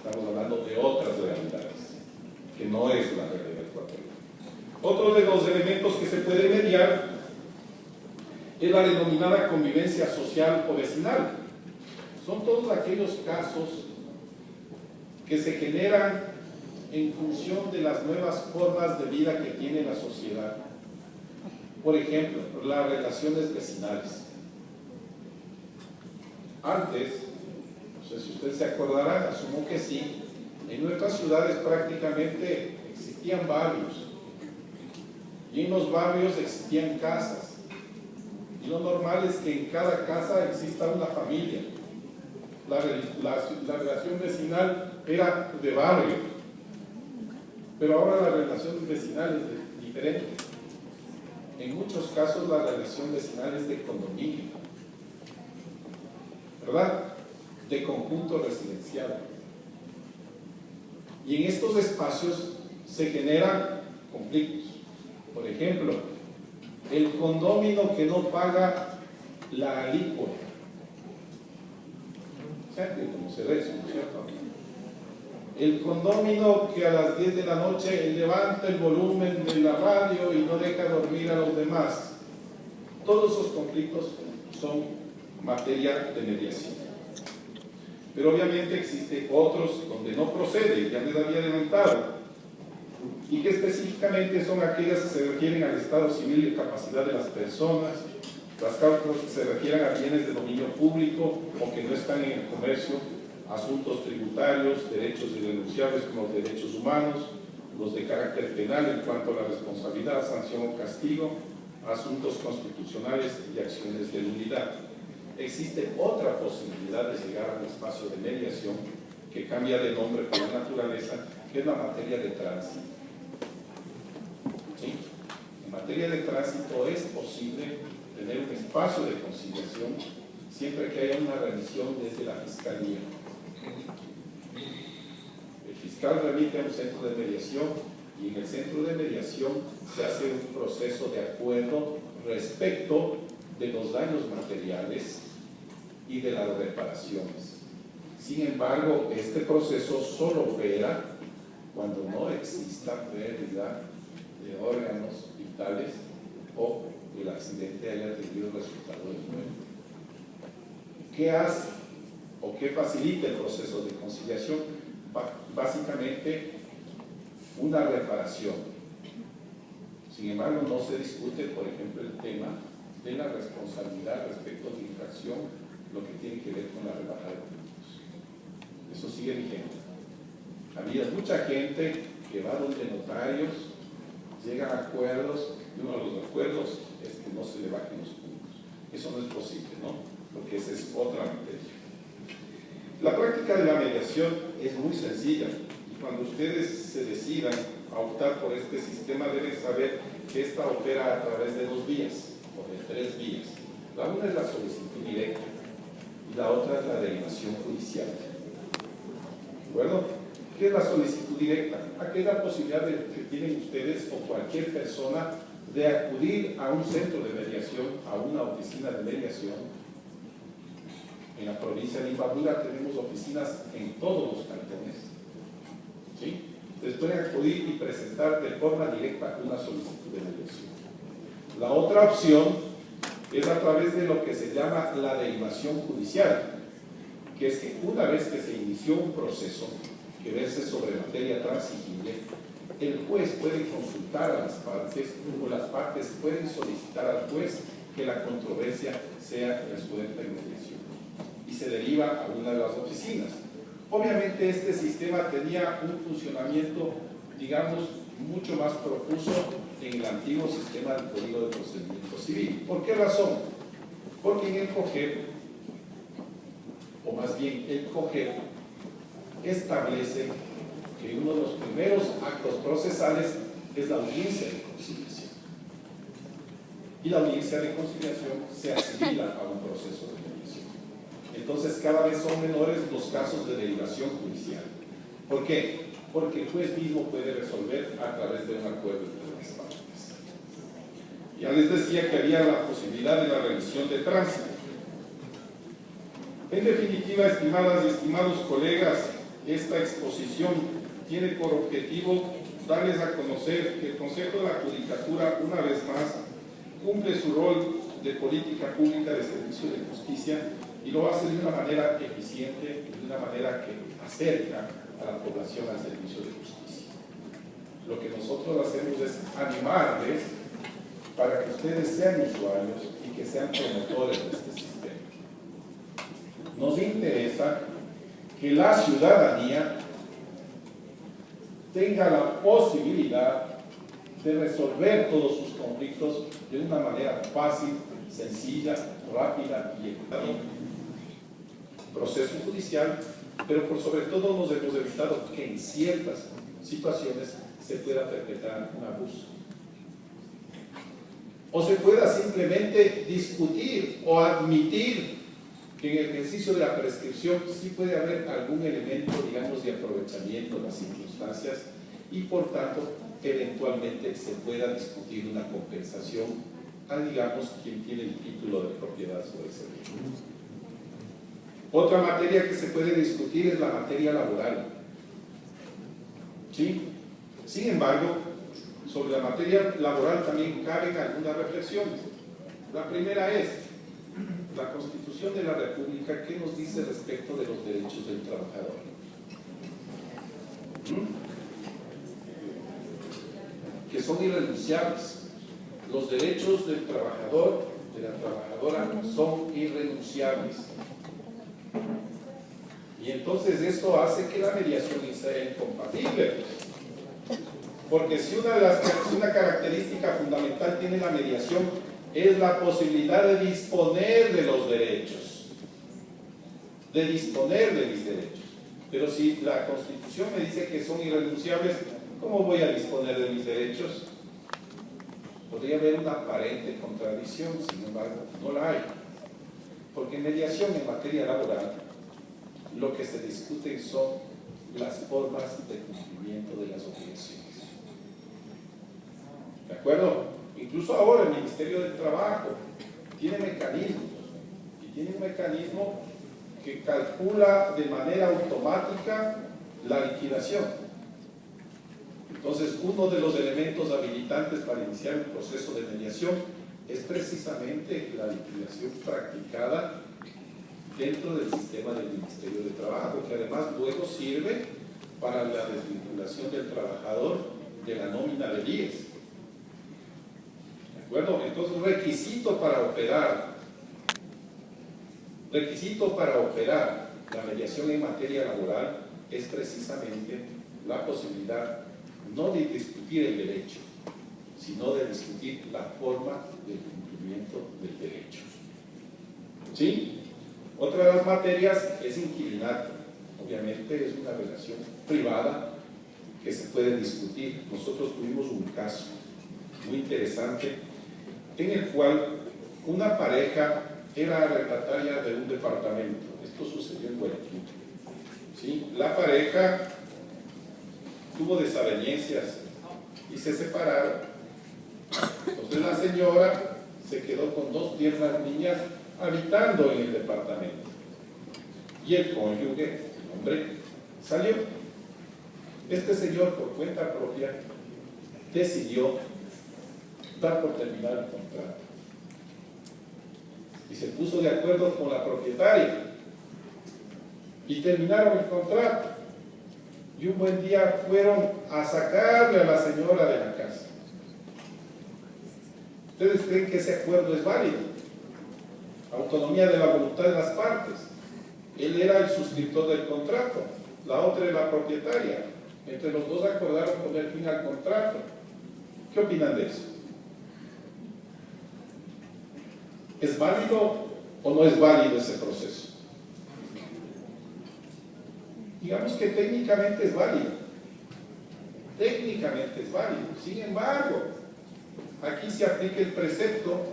Estamos hablando de otras realidades, que no es la realidad ecuatoriana. Otro de los elementos que se puede mediar es la denominada convivencia social o vecinal. Son todos aquellos casos que se generan en función de las nuevas formas de vida que tiene la sociedad. Por ejemplo, las relaciones vecinales. Antes, no sé si ustedes se acordarán, asumo que sí, en nuestras ciudades prácticamente existían barrios, y en los barrios existían casas, y lo normal es que en cada casa exista una familia. La relación vecinal era de barrio, pero ahora la relación vecinal es diferente. En muchos casos la relación vecinal es de condominio, ¿verdad? De conjunto residencial. Y en estos espacios se generan conflictos. Por ejemplo, el condómino que no paga la alícuota. ¿Saben cómo se ve eso, no es cierto? El condómino que a las 10 de la noche levanta el volumen de la radio y no deja dormir a los demás. Todos esos conflictos son materia de mediación. Pero obviamente existen otros donde no procede, ya les había adelantado, y que específicamente son aquellas que se refieren al estado civil y capacidad de las personas, las causas que se refieren a bienes de dominio público o que no están en el comercio, asuntos tributarios, derechos irrenunciables como los derechos humanos, los de carácter penal en cuanto a la responsabilidad, sanción o castigo, asuntos constitucionales y acciones de nulidad. Existe otra posibilidad de llegar a un espacio de mediación que cambia de nombre por la naturaleza, que es la materia de tránsito. ¿Sí? En materia de tránsito es posible tener un espacio de conciliación siempre que haya una revisión desde la Fiscalía. El fiscal remite a un centro de mediación y en el centro de mediación se hace un proceso de acuerdo respecto de los daños materiales y de las reparaciones. Sin embargo, este proceso solo opera cuando no exista pérdida de órganos vitales o el accidente haya tenido resultado de muerte. ¿Qué hace o qué facilita el proceso de conciliación? Básicamente, una reparación. Sin embargo, no se discute, por ejemplo, el tema de la responsabilidad respecto de infracción, lo que tiene que ver con la rebaja de tributos. Eso sigue vigente. Había mucha gente que va donde notarios, llegan a acuerdos, y uno de los acuerdos es que no se le bajen los puntos. Eso no es posible, ¿no? Porque esa es otra materia. La práctica de la mediación es muy sencilla, y cuando ustedes se decidan a optar por este sistema, deben saber que esta opera a través de 2 vías, o de 3 vías. La una es la solicitud directa, y la otra es la derivación judicial. ¿De acuerdo? ¿Qué es la solicitud directa? Aquella posibilidad que tienen ustedes o cualquier persona de acudir a un centro de mediación, a una oficina de mediación. En la provincia de Imbabura tenemos oficinas en todos los cantones. ¿Sí? Ustedes pueden acudir y presentar de forma directa una solicitud de mediación. La otra opción es a través de lo que se llama la derivación judicial, que es que una vez que se inició un proceso que verse sobre materia transigible, el juez puede consultar a las partes o las partes pueden solicitar al juez que la controversia sea resuelta en mediación y se deriva a una de las oficinas. Obviamente este sistema tenía un funcionamiento, digamos, mucho más profuso en el antiguo sistema del Código de Procedimiento Civil. ¿Por qué razón? Porque en el COGEP, o más bien el COGEP, establece que uno de los primeros actos procesales es la audiencia de conciliación. Y la audiencia de conciliación se asimila a un proceso de mediación. Entonces cada vez son menores los casos de derivación judicial. ¿Por qué? Porque el juez mismo puede resolver a través de un acuerdo entre las partes. Ya les decía que había la posibilidad de la revisión de tránsito. En definitiva, estimadas y estimados colegas, esta exposición tiene por objetivo darles a conocer que el Consejo de la Judicatura, una vez más, cumple su rol de política pública de servicio de justicia y lo hace de una manera eficiente, de una manera que acerca a la población al servicio de justicia. Lo que nosotros hacemos es animarles para que ustedes sean usuarios y que sean promotores de este sistema. Nos interesa que la ciudadanía tenga la posibilidad de resolver todos sus conflictos de una manera fácil, sencilla, rápida y equitativa. Proceso judicial, pero por sobre todo nos hemos evitado que en ciertas situaciones se pueda perpetrar un abuso. O se pueda simplemente discutir o admitir que en el ejercicio de la prescripción sí puede haber algún elemento, digamos, de aprovechamiento de las circunstancias y por tanto eventualmente se pueda discutir una compensación a, digamos, quien tiene el título de propiedad sobre ese bien. Otra materia que se puede discutir es la materia laboral. ¿Sí? Sin embargo, sobre la materia laboral también caben algunas reflexiones. La primera es, la Constitución de la República, ¿qué nos dice respecto de los derechos del trabajador? Que son irrenunciables. Los derechos del trabajador, de la trabajadora, son irrenunciables. Y entonces esto hace que la mediación sea incompatible. Porque si una característica fundamental tiene la mediación, es la posibilidad de disponer de los derechos. De disponer de mis derechos. Pero si la Constitución me dice que son irrenunciables, ¿cómo voy a disponer de mis derechos? Podría haber una aparente contradicción, sin embargo, no la hay. Porque en mediación en materia laboral, lo que se discute son las formas de cumplimiento de las obligaciones. ¿De acuerdo? Incluso ahora el Ministerio del Trabajo tiene mecanismos, y tiene un mecanismo que calcula de manera automática la liquidación. Entonces, uno de los elementos habilitantes para iniciar un proceso de mediación es precisamente la liquidación practicada dentro del sistema del Ministerio de Trabajo, que además luego sirve para la desvinculación del trabajador de la nómina del IES. ¿De acuerdo? Entonces, requisito para operar la mediación en materia laboral es precisamente la posibilidad no de discutir el derecho, sino de discutir la forma del cumplimiento del derecho. ¿Sí? Otra de las materias es inquilinato. Obviamente es una relación privada que se puede discutir. Nosotros tuvimos un caso muy interesante en el cual una pareja era arrendataria de un departamento. Esto sucedió en Guayaquil. ¿Sí? La pareja tuvo desavenencias y se separaron. Entonces la señora se quedó con dos tiernas niñas habitando en el departamento. Y el cónyuge, el hombre, salió. Este señor, por cuenta propia, decidió dar por terminado el contrato. Y se puso de acuerdo con la propietaria. Y terminaron el contrato. Y un buen día fueron a sacarle a la señora de la casa. ¿Ustedes creen que ese acuerdo es válido? Autonomía de la voluntad de las partes. Él era el suscriptor del contrato, la otra es la propietaria. Entre los dos acordaron poner fin al contrato. ¿Qué opinan de eso? ¿Es válido o no es válido ese proceso? Digamos que técnicamente es válido. Técnicamente es válido. Sin embargo, aquí se aplica el precepto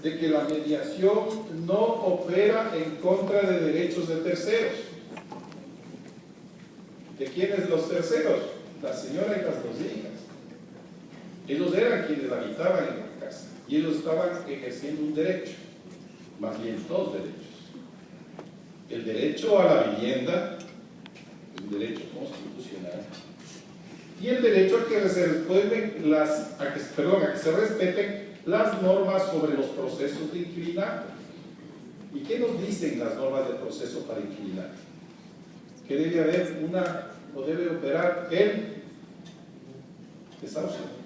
de que la mediación no opera en contra de derechos de terceros. ¿De quiénes los terceros? La señora y las dos hijas. Ellos eran quienes habitaban en la casa y ellos estaban ejerciendo un derecho, más bien dos derechos. El derecho a la vivienda, un derecho constitucional, y el derecho a que se respeten a que se respeten las normas sobre los procesos de inquilinato. ¿Y qué nos dicen las normas de proceso para inquilinato? Que debe haber o debe operar el desahucio.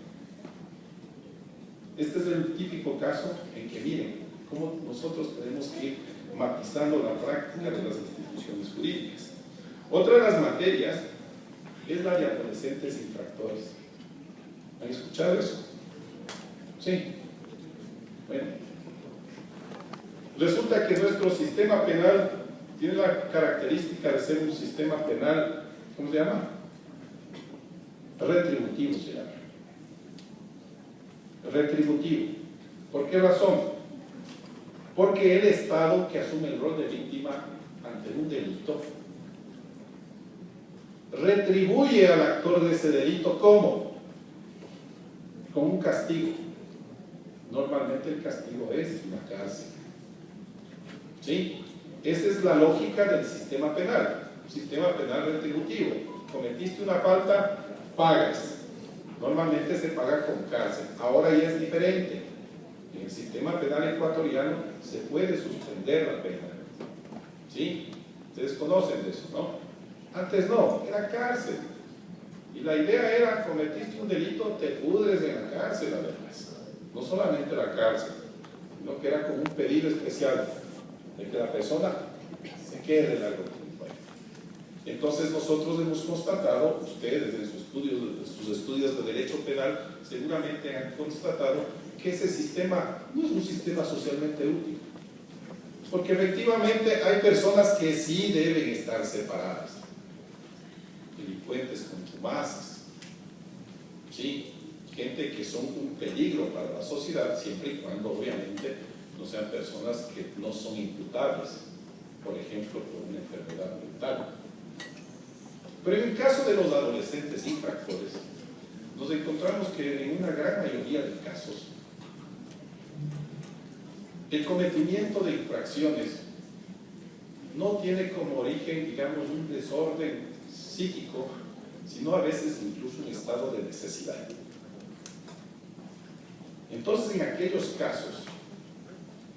Este es el típico caso en que miren cómo nosotros tenemos que ir matizando la práctica de las instituciones jurídicas. Otra de las materias es la de adolescentes infractores. ¿Han escuchado eso? Sí. Bueno. Resulta que nuestro sistema penal tiene la característica de ser un sistema penal, ¿cómo se llama? Retributivo se llama. Retributivo. ¿Por qué razón? Porque el Estado que asume el rol de víctima ante un delito retribuye al actor de ese delito ¿cómo? Con un castigo. Normalmente el castigo es la cárcel. ¿Sí? Esa es la lógica del sistema penal, un sistema penal retributivo. Cometiste una falta, pagas. Normalmente se paga con cárcel. Ahora ya es diferente. En el sistema penal ecuatoriano se puede suspender la pena. ¿Sí? Ustedes conocen de eso, ¿no? Antes no, era cárcel. Y la idea era, cometiste un delito, te pudres en la cárcel, además. No solamente la cárcel, sino que era como un pedido especial de que la persona se quede largo tiempo ahí. Entonces nosotros hemos constatado, ustedes en sus estudios de derecho penal, seguramente han constatado que ese sistema no es un sistema socialmente útil. Porque efectivamente hay personas que sí deben estar separadas. Delincuentes contumaces, ¿sí? Gente que son un peligro para la sociedad, siempre y cuando obviamente no sean personas que no son imputables, por ejemplo, por una enfermedad mental. Pero en el caso de los adolescentes infractores, nos encontramos que en una gran mayoría de casos, el cometimiento de infracciones no tiene como origen, digamos, un desorden psíquico, sino a veces incluso un estado de necesidad. Entonces, en aquellos casos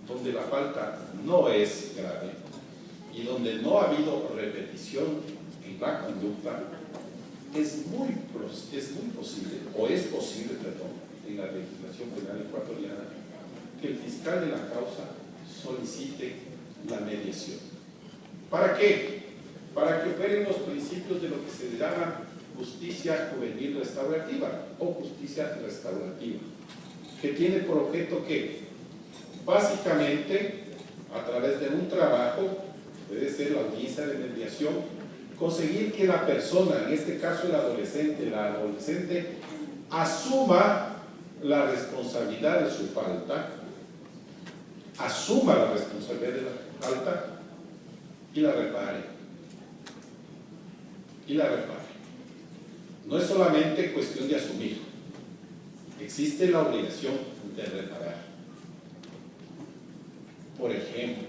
donde la falta no es grave y donde no ha habido repetición en la conducta, es muy posible, o es posible, perdón, en la legislación penal ecuatoriana, que el fiscal de la causa solicite la mediación. ¿Para qué? Para que operen los principios de lo que se llama justicia juvenil restaurativa o justicia restaurativa, que tiene por objeto que, básicamente, a través de un trabajo, puede ser la audiencia de mediación, conseguir que la persona, en este caso la adolescente, asuma la responsabilidad de su falta, asuma la responsabilidad de la falta y la repare. No es solamente cuestión de asumir, existe la obligación de reparar. Por ejemplo,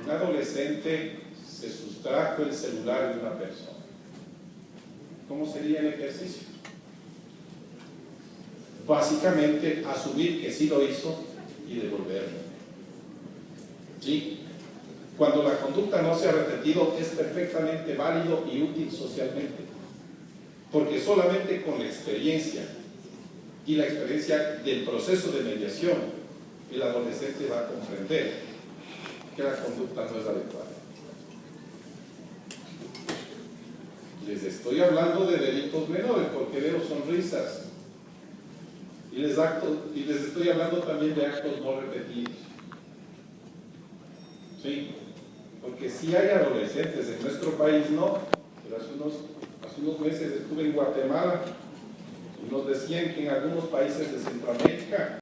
un adolescente se sustrajo el celular de una persona. ¿Cómo sería el ejercicio? Básicamente, asumir que sí lo hizo y devolverlo. ¿Sí? Cuando la conducta no se ha repetido, es perfectamente válido y útil socialmente. Porque solamente con la experiencia y la experiencia del proceso de mediación, el adolescente va a comprender que la conducta no es adecuada. Les estoy hablando de delitos menores porque veo sonrisas. Y les estoy hablando también de actos no repetidos. Sí, porque sí hay adolescentes, en nuestro país no, pero hace unos meses estuve en Guatemala y nos decían que en algunos países de Centroamérica